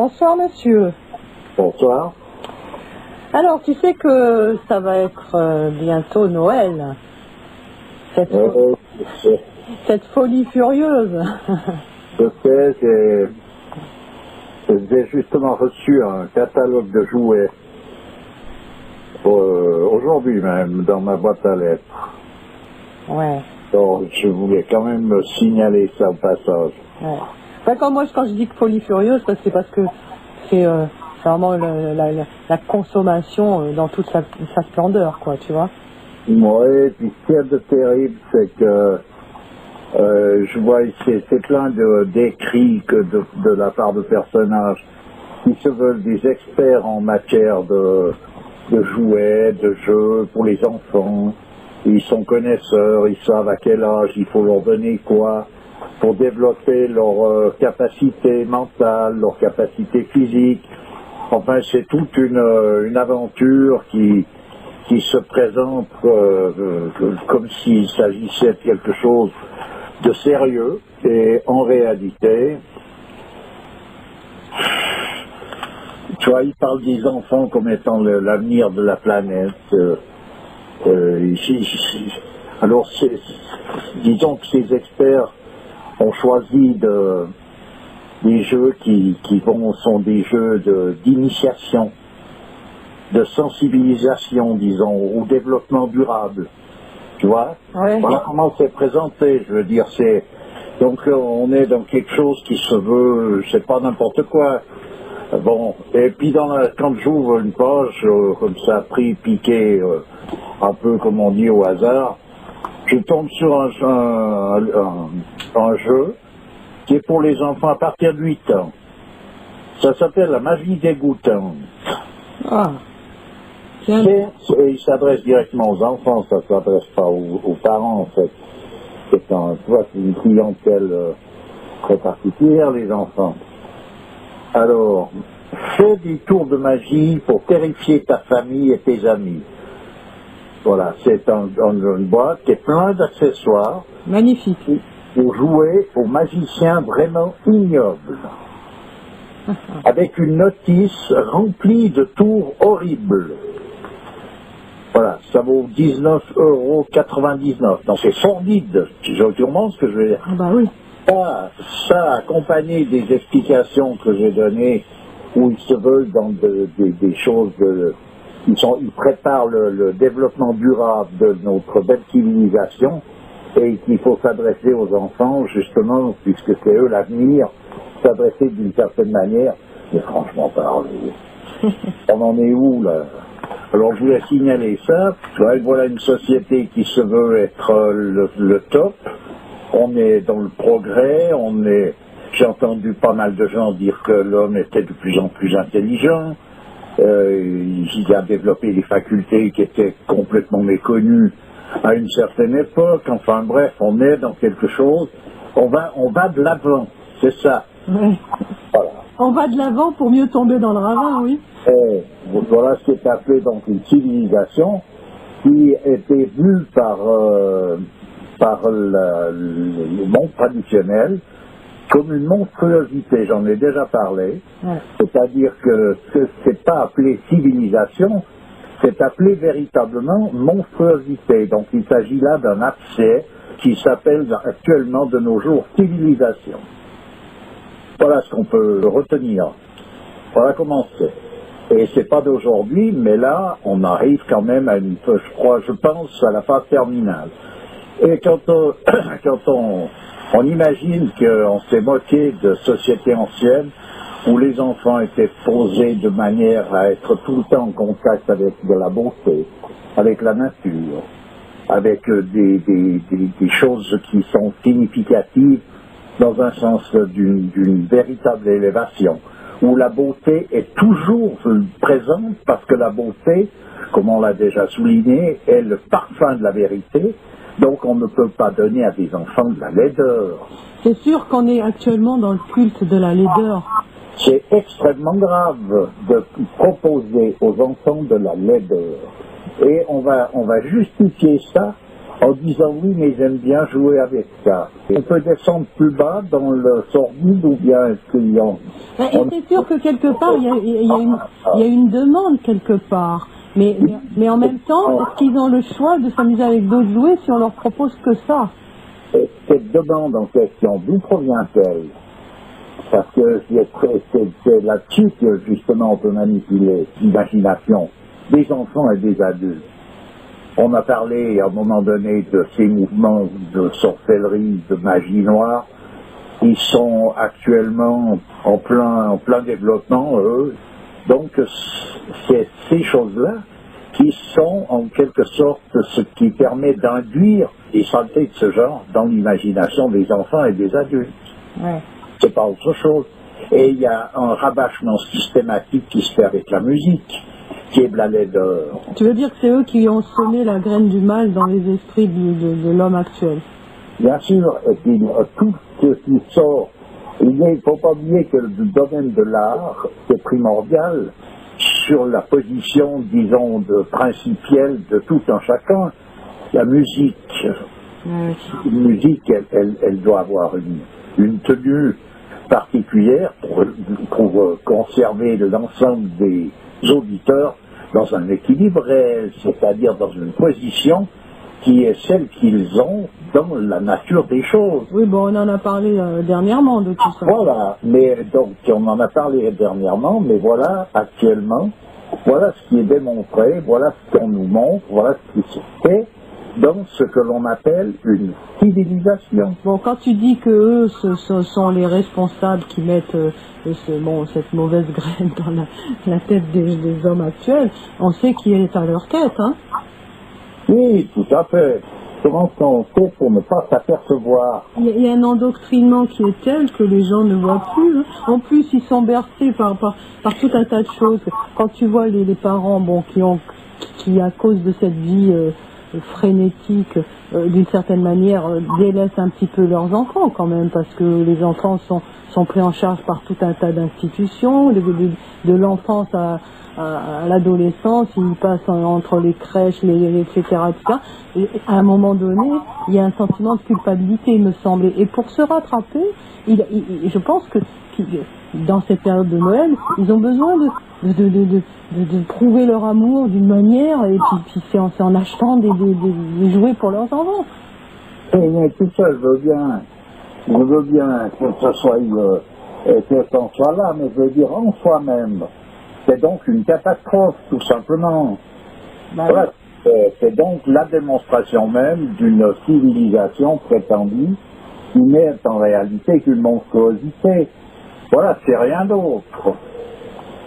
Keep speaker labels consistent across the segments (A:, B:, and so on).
A: Bonsoir monsieur.
B: Bonsoir.
A: Alors tu sais que ça va être bientôt Noël. Cette folie furieuse.
B: Je sais, j'ai justement reçu un catalogue de jouets aujourd'hui même dans ma boîte à lettres.
A: Ouais.
B: Donc je voulais quand même me signaler ça au passage.
A: Ouais. Enfin, quand je dis que folie furieuse, c'est parce que c'est vraiment la consommation dans toute sa splendeur, quoi, tu vois.
B: Ouais, et puis ce qu'il y a de terrible, c'est que je vois ici, c'est plein d'écrits de la part de personnages qui se veulent des experts en matière de jouets, de jeux pour les enfants. Ils sont connaisseurs, ils savent à quel âge il faut leur donner quoi pour développer leur capacité mentale, leur capacité physique. Enfin, c'est toute une aventure qui se présente comme s'il s'agissait de quelque chose de sérieux. Et en réalité, tu vois, ils parlent des enfants comme étant l'avenir de la planète. Alors, disons que ces experts ont choisi des jeux qui sont des jeux d'initiation, de sensibilisation, disons, au développement durable. Tu vois?
A: Ouais.
B: Voilà comment c'est présenté. Je veux dire, donc on est dans quelque chose qui se veut, c'est pas n'importe quoi. Bon, et puis quand j'ouvre une page, comme ça, piqué, un peu comme on dit au hasard, je tombe sur un jeu qui est pour les enfants à partir de 8 ans. Ça s'appelle La magie dégoûtante.
A: Ah.
B: Et il s'adresse directement aux enfants, ça ne s'adresse pas aux parents, en fait. C'est une clientèle très particulière, les enfants. Alors, fais des tours de magie pour terrifier ta famille et tes amis. Voilà, c'est une boîte qui est plein d'accessoires.
A: Magnifique.
B: Pour jouer aux magiciens vraiment ignobles. Avec une notice remplie de tours horribles. Voilà, ça vaut 19,99 €. Donc c'est sordide, tu comprends ce que je veux dire?
A: Ah bah oui.
B: Ça accompagné des explications que j'ai données, où ils se veulent dans des choses, ils préparent le développement durable de notre belle civilisation, et qu'il faut s'adresser aux enfants, justement, puisque c'est eux l'avenir, s'adresser d'une certaine manière. Mais franchement parler, on en est où, là? Alors, je voulais signaler ça. Voilà une société qui se veut être le top. On est dans le progrès, j'ai entendu pas mal de gens dire que l'homme était de plus en plus intelligent. Il a développé des facultés qui étaient complètement méconnues à une certaine époque. Enfin bref, on est dans quelque chose. On va de l'avant, c'est ça.
A: Ouais.
B: Voilà.
A: On va de l'avant pour mieux tomber dans le ravin, oui.
B: Et voilà ce qui est appelé donc une civilisation qui était vue par le monde traditionnel comme une monstruosité. J'en ai déjà parlé.
A: Ouais.
B: C'est-à-dire que ce c'est pas appelé civilisation, c'est appelé véritablement monstruosité. Donc il s'agit là d'un abcès qui s'appelle actuellement de nos jours civilisation. Voilà ce qu'on peut retenir. Voilà comment c'est. Et c'est pas d'aujourd'hui, mais là, on arrive quand même à je pense, à la phase terminale. Et quand on imagine qu'on s'est moqué de sociétés anciennes où les enfants étaient posés de manière à être tout le temps en contact avec de la beauté, avec la nature, avec des choses qui sont significatives dans un sens d'une véritable élévation, où la beauté est toujours présente parce que la beauté, comme on l'a déjà souligné, est le parfum de la vérité. Donc on ne peut pas donner à des enfants de la laideur.
A: C'est sûr qu'on est actuellement dans le culte de la laideur.
B: C'est extrêmement grave de proposer aux enfants de la laideur. Et on va justifier ça en disant oui, mais j'aime bien jouer avec ça. On peut descendre plus bas dans le sordide ou bien est-ce qu'il y a...
A: Et c'est sûr que quelque part, il y a une demande quelque part. Mais en même temps, est-ce qu'ils ont le choix de s'amuser avec d'autres jouets si on leur propose que ça?
B: Cette demande en question, d'où provient-elle? Parce que c'est là-dessus que justement on peut manipuler l'imagination des enfants et des adultes. On a parlé à un moment donné de ces mouvements de sorcellerie, de magie noire. Ils sont actuellement en plein développement, eux. Donc c'est ces choses-là qui sont en quelque sorte ce qui permet d'induire des saletés de ce genre dans l'imagination des enfants et des adultes.
A: Ouais.
B: C'est pas autre chose. Et il y a un rabâchement systématique qui se fait avec la musique, qui est blalée d'or.
A: Tu veux dire que c'est eux qui ont semé la graine du mal dans les esprits de l'homme actuel?
B: Bien sûr, et puis tout ce qui sort, il ne faut pas oublier que le domaine de l'art, c'est primordial sur la position, disons, de principielle de tout un chacun. La musique, une musique, elle doit avoir une tenue particulière pour conserver l'ensemble des auditeurs dans un équilibre réel, c'est-à-dire dans une position qui est celle qu'ils ont dans la nature des choses.
A: Oui, bon, on en a parlé dernièrement de tout ça.
B: Voilà, mais donc on en a parlé dernièrement, mais voilà, actuellement, voilà ce qui est démontré, voilà ce qu'on nous montre, voilà ce qui se fait dans ce que l'on appelle une civilisation.
A: Bon, quand tu dis que eux, ce sont les responsables qui mettent cette mauvaise graine dans la tête des hommes actuels, on sait qui est à leur tête, hein?
B: Oui, tout à fait. Comment on fait pour ne pas s'apercevoir?
A: Il y a un endoctrinement qui est tel que les gens ne voient plus. Hein. En plus, ils sont bercés par tout un tas de choses. Quand tu vois les parents, bon, qui à cause de cette vie frénétique, d'une certaine manière, délaissent un petit peu leurs enfants quand même, parce que les enfants sont pris en charge par tout un tas d'institutions, de l'enfance à l'adolescence, ils passent entre les crèches, etc., etc. Et à un moment donné, il y a un sentiment de culpabilité, il me semble. Et pour se rattraper, je pense que dans cette période de Noël, ils ont besoin de prouver leur amour d'une manière, et puis c'est en achetant des jouets pour leurs enfants.
B: Mais tout ça, je veux bien que ce soit que ça soit là, mais je veux dire en soi-même. C'est donc une catastrophe, tout simplement. Voilà. C'est donc la démonstration même d'une civilisation prétendue qui n'est en réalité qu'une monstruosité. Voilà, c'est rien d'autre.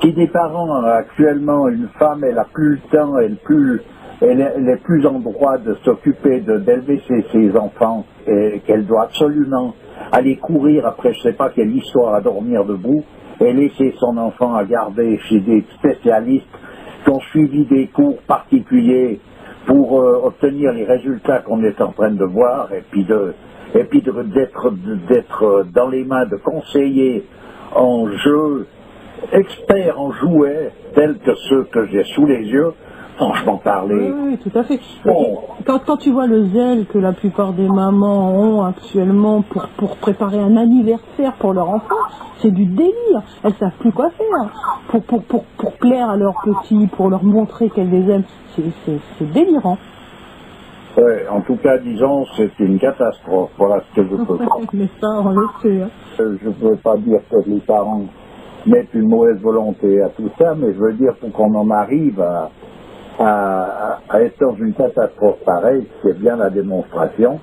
B: Si des parents, actuellement, une femme, elle a plus le temps, elle est plus en droit de s'occuper d'élever ses enfants, et qu'elle doit absolument aller courir après je sais pas quelle histoire à dormir debout, et laisser son enfant à garder chez des spécialistes qui ont suivi des cours particuliers pour obtenir les résultats qu'on est en train de voir, et puis d'être dans les mains de conseillers en jeu, experts en jouets, tels que ceux que j'ai sous les yeux. Franchement parler.
A: Oui, tout à fait.
B: Bon.
A: Quand tu vois le zèle que la plupart des mamans ont actuellement pour préparer un anniversaire pour leur enfant, c'est du délire. Elles savent plus quoi faire. Pour plaire à leurs petits, pour leur montrer qu'elles les aiment, c'est délirant.
B: Oui, en tout cas, disons, c'est une catastrophe. Voilà ce que je peux dire.
A: Mais ça, on le sait. Hein.
B: Je ne veux pas dire que les parents mettent une mauvaise volonté à tout ça, mais je veux dire pour qu'on en arrive à être dans une catastrophe pareille, c'est bien la démonstration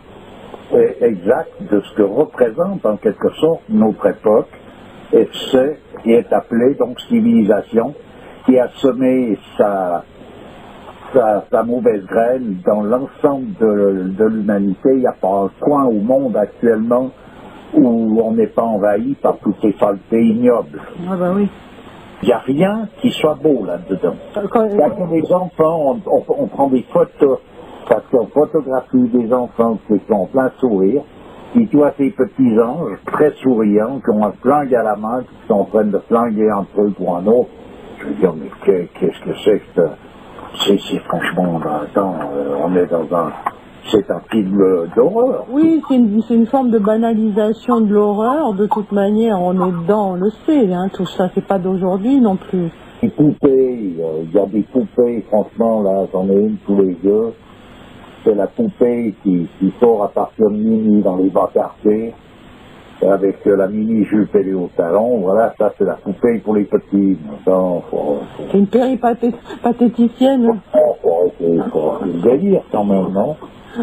B: exacte de ce que représente en quelque sorte notre époque, et ce qui est appelé donc civilisation, qui a semé sa mauvaise graine dans l'ensemble de l'humanité. Il n'y a pas un coin au monde actuellement où on n'est pas envahi par toutes ces saletés ignobles.
A: Ah bah oui.
B: Il n'y a rien qui soit beau là-dedans. Quand les enfants, on prend des photos, parce qu'on photographie des enfants qui sont en plein sourire, puis tu vois ces petits anges très souriants, qui ont un flingue à la main, qui sont en train de flinguer un truc ou un autre. Je veux dire, mais qu'est-ce que c'est que c'est franchement, attends, on est dans un c'est un film d'horreur.
A: Oui, c'est une forme de banalisation de l'horreur. De toute manière, on est dedans, on le sait. Hein, tout ça, c'est pas d'aujourd'hui non plus.
B: Les poupées, il y a des poupées, franchement, là, j'en ai une tous les deux. C'est la poupée qui sort à partir de minuit dans les bas quartiers, avec la mini-jupe et les hauts talons. Voilà, ça, c'est la poupée pour les petits.
A: C'est une péripatéticienne.
B: Faut le délire, quand même, non?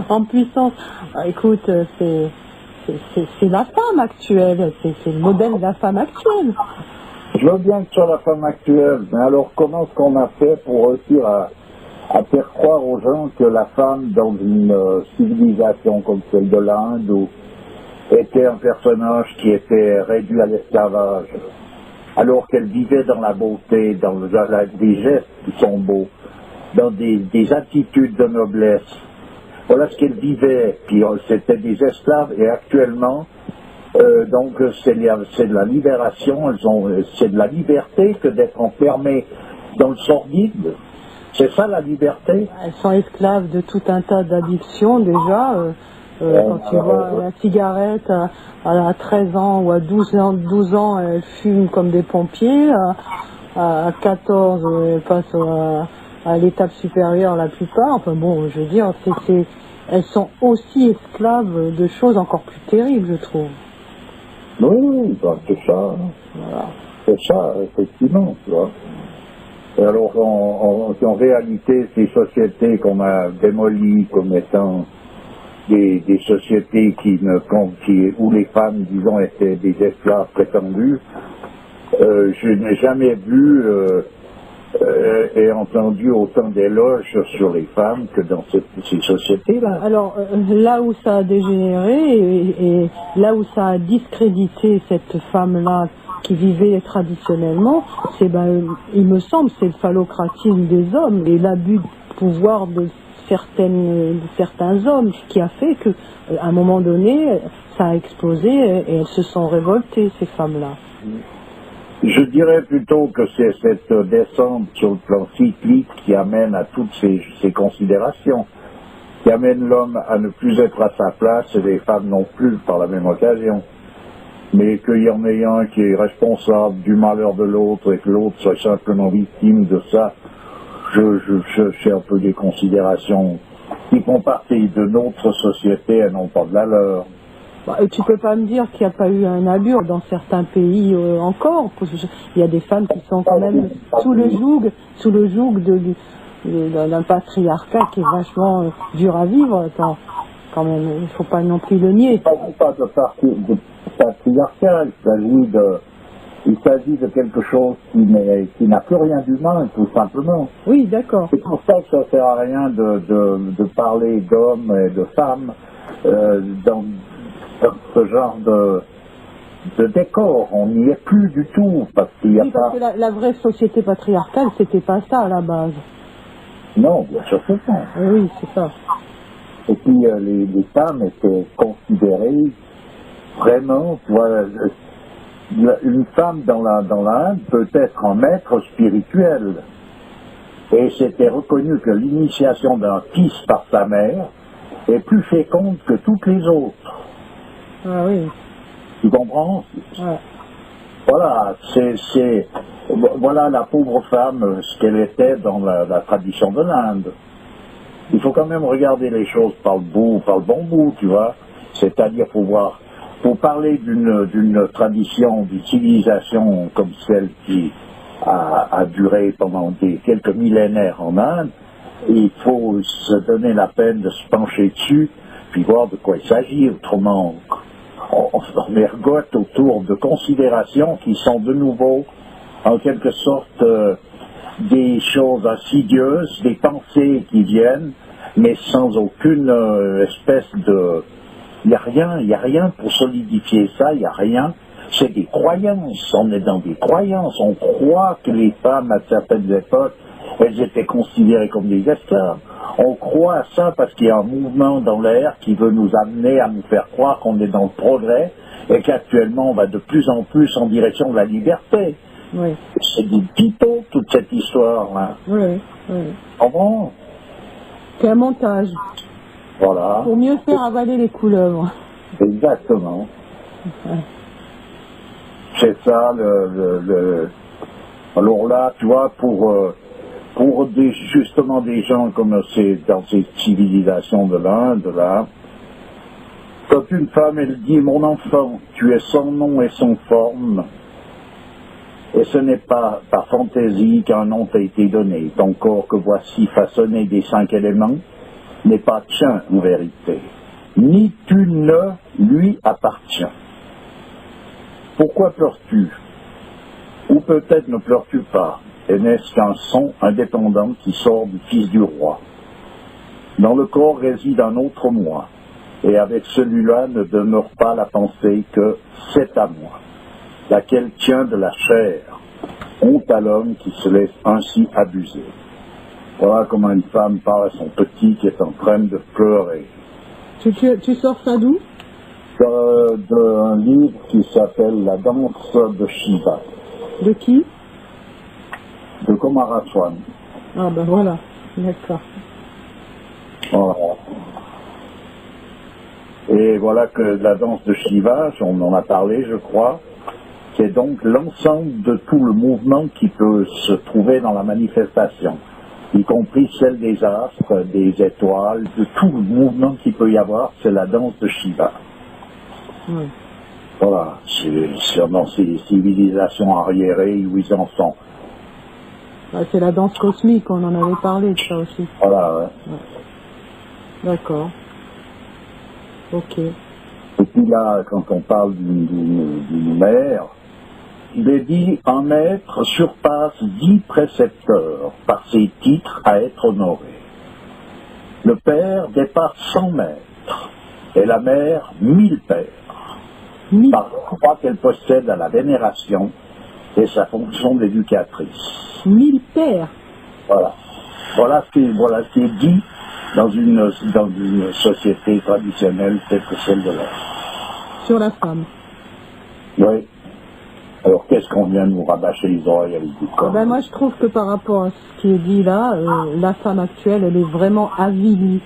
A: En puissance. Ah, écoute, c'est la femme actuelle. C'est le modèle de la femme actuelle.
B: Je veux bien que ce soit la femme actuelle, mais alors comment est-ce qu'on a fait pour réussir à faire croire aux gens que la femme, dans une civilisation comme celle de l'Inde, où était un personnage qui était réduit à l'esclavage, alors qu'elle vivait dans la beauté, dans des gestes qui sont beaux, dans des attitudes de noblesse. Voilà ce qu'elle vivait, puis c'était des esclaves, et actuellement, donc c'est de la libération, c'est de la liberté que d'être enfermées dans le sordide. C'est ça la liberté.
A: Elles sont esclaves de tout un tas d'addictions déjà. Quand tu vois la cigarette à 13 ans ou à 12 ans, elles fument comme des pompiers. À 14, elles passent à l'étape supérieure la plupart. Enfin bon, je veux dire, elles sont aussi esclaves de choses encore plus terribles, je trouve.
B: Oui, ben, c'est ça.
A: Voilà.
B: C'est ça, effectivement, tu vois. Et alors, en réalité, ces sociétés qu'on a démolies comme étant des sociétés où les femmes, disons, étaient des esclaves prétendus, je n'ai jamais vu et entendu autant d'éloges sur les femmes que dans ces sociétés-là.
A: Alors, là où ça a dégénéré et là où ça a discrédité cette femme-là qui vivait traditionnellement, il me semble, c'est le phallocratisme des hommes et l'abus de pouvoir de certains hommes qui a fait que, à un moment donné, ça a explosé et elles se sont révoltées, ces femmes-là.
B: Je dirais plutôt que c'est cette descente sur le plan cyclique qui amène à toutes ces considérations, qui amène l'homme à ne plus être à sa place et les femmes non plus par la même occasion. Mais qu'il y en ait un qui est responsable du malheur de l'autre et que l'autre soit simplement victime de ça, c'est un peu des considérations qui font partie de notre société et non pas de la leur.
A: Tu peux pas me dire qu'il n'y a pas eu un abus dans certains pays encore. Il y a des femmes qui sont quand même sous le joug d'un patriarcat qui est vachement dur à vivre. Quand même, il ne faut pas non plus le nier.
B: Pas de patriarcat, il s'agit de quelque chose qui n'a plus rien d'humain, tout simplement.
A: Oui, d'accord.
B: C'est pour ça que ça ne sert à rien de parler d'hommes et de femmes dans ce genre de décor. On n'y est plus du tout, parce qu'il n'y a
A: parce que la vraie société patriarcale, c'était pas ça à la base.
B: Non, bien sûr que non.
A: Oui, c'est ça.
B: Et puis les femmes étaient considérées vraiment, voilà, une femme dans l'Inde peut être un maître spirituel. Et c'était reconnu que l'initiation d'un fils par sa mère est plus féconde que toutes les autres.
A: Ah oui.
B: Tu comprends?
A: Ouais.
B: Voilà, voilà la pauvre femme, ce qu'elle était dans la tradition de l'Inde. Il faut quand même regarder les choses par le bon bout, tu vois. C'est-à-dire, pour parler d'une tradition, d'une civilisation comme celle qui a duré pendant quelques millénaires en Inde, il faut se donner la peine de se pencher dessus, puis voir de quoi il s'agit. Autrement, on ergote autour de considérations qui sont de nouveau, en quelque sorte, des choses insidieuses, des pensées qui viennent, mais sans aucune espèce de... Il n'y a rien pour solidifier ça, il n'y a rien. C'est des croyances, on est dans des croyances. On croit que les femmes, à certaines époques, elles étaient considérées comme des esclaves. On croit à ça parce qu'il y a un mouvement dans l'air qui veut nous amener à nous faire croire qu'on est dans le progrès et qu'actuellement on va de plus en plus en direction de la liberté.
A: Oui.
B: C'est des pipeaux, toute cette histoire-là.
A: Oui, oui.
B: Comment?
A: C'est un montage.
B: Voilà.
A: Pour mieux faire avaler les couleuvres.
B: Exactement.
A: Ouais.
B: C'est ça Alors là, tu vois, pour justement des gens comme dans ces civilisations de l'Inde, là, quand une femme, elle dit, mon enfant, tu es sans nom et sans forme, et ce n'est pas par fantaisie qu'un nom t'a été donné. Ton corps que voici façonné des 5 éléments n'est pas tien en vérité, ni tu ne lui appartiens. Pourquoi pleures-tu? Ou peut-être ne pleures-tu pas, et n'est-ce qu'un son indépendant qui sort du Fils du Roi? Dans le corps réside un autre moi, et avec celui-là ne demeure pas la pensée que c'est à moi, laquelle tient de la chair. Honte à l'homme qui se laisse ainsi abuser. Voilà comment une femme parle à son petit qui est en train de pleurer.
A: Tu sors ça d'où?
B: D'un livre qui s'appelle La danse de Shiva.
A: De qui?
B: De Kumaraswamy.
A: Ah ben voilà, d'accord.
B: Voilà. Et voilà que la danse de Shiva, on en a parlé je crois, c'est donc l'ensemble de tout le mouvement qui peut se trouver dans la manifestation, y compris celle des astres, des étoiles, de tout le mouvement qu'il peut y avoir, c'est la danse de Shiva.
A: Oui.
B: Voilà, c'est dans ces civilisations arriérées où ils en sont.
A: C'est la danse cosmique, on en avait parlé de ça aussi.
B: Voilà, ouais.
A: D'accord. Ok.
B: Et puis là, quand on parle d'une mère, il est dit un maître surpasse 10 précepteurs par ses titres à être honoré. Le père dépasse 100 maîtres et la mère 1000 pères. Par le droit qu'elle possède à la vénération et sa fonction d'éducatrice.
A: 1000 pères.
B: Voilà. Voilà ce qui est dit dans une société traditionnelle telle que celle de l'Inde.
A: Sur la femme.
B: Oui. Alors qu'est-ce qu'on vient de nous rabâcher les oreilles avec du corps?
A: Ben moi je trouve que par rapport à ce qui est dit là, la femme actuelle elle est vraiment avilie.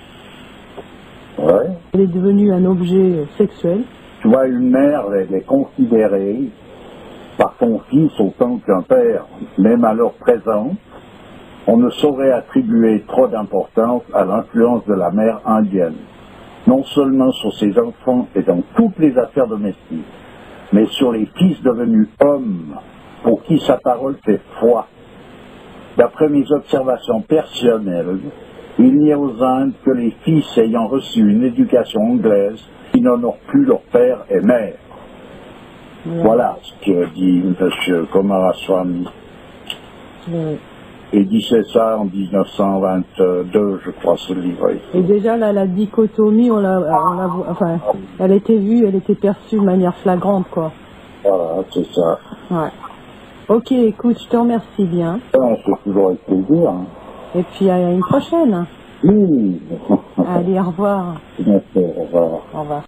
B: Ouais.
A: Elle est devenue un objet sexuel.
B: Tu vois, une mère, elle est considérée par son fils autant qu'un père, même à l'heure présente. On ne saurait attribuer trop d'importance à l'influence de la mère indienne, non seulement sur ses enfants et dans toutes les affaires domestiques, mais sur les fils devenus hommes, pour qui sa parole fait foi. D'après mes observations personnelles, il n'y a aux Indes que les fils ayant reçu une éducation anglaise qui n'honorent plus leur père et mère.
A: Ouais.
B: Voilà ce que dit M. Kumaraswamy.
A: Ouais.
B: Et disait ça en 1922, je crois, ce livre.
A: Et déjà là, la dichotomie, enfin, elle était vue, elle était perçue de manière flagrante, quoi.
B: Voilà, c'est ça.
A: Ouais. Ok, écoute, je te remercie bien.
B: C'est toujours avec plaisir. Hein.
A: Et puis à une prochaine.
B: Oui.
A: Allez, au revoir.
B: Merci, au revoir.
A: Au revoir.